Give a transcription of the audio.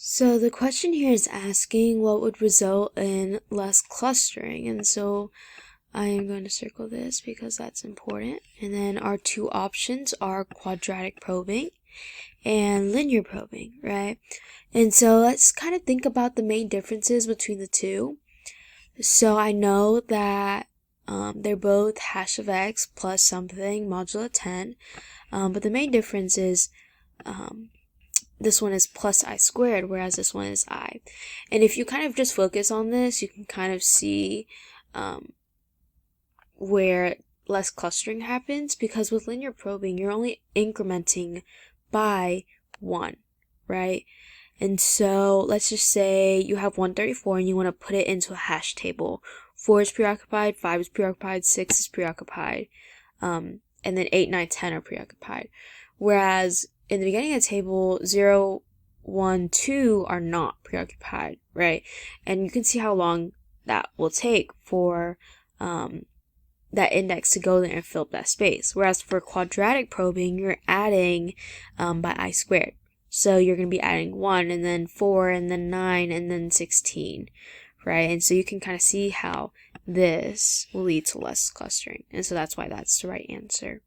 So the question here is asking what would result in less clustering. And so I am going to circle this because that's important. And then our two options are quadratic probing and linear probing, right? And so let's kind of think about the main differences between the two. So I know that they're both hash of x plus something modulo 10, but the main difference is this one is plus I squared, whereas this one is I. And if you kind of just focus on this, you can kind of see where less clustering happens, because with linear probing, you're only incrementing by 1, right? And so let's just say you have 134 and you want to put it into a hash table. 4 is preoccupied, 5 is preoccupied, 6 is preoccupied, and then 8, 9, 10 are preoccupied. Whereas in the beginning of the table, 0, 1, 2 are not preoccupied, right? And you can see how long that will take for that index to go there and fill up that space. Whereas for quadratic probing, you're adding by I squared. So you're going to be adding 1, and then 4, and then 9, and then 16, right? And so you can kind of see how this will lead to less clustering. And so that's why that's the right answer.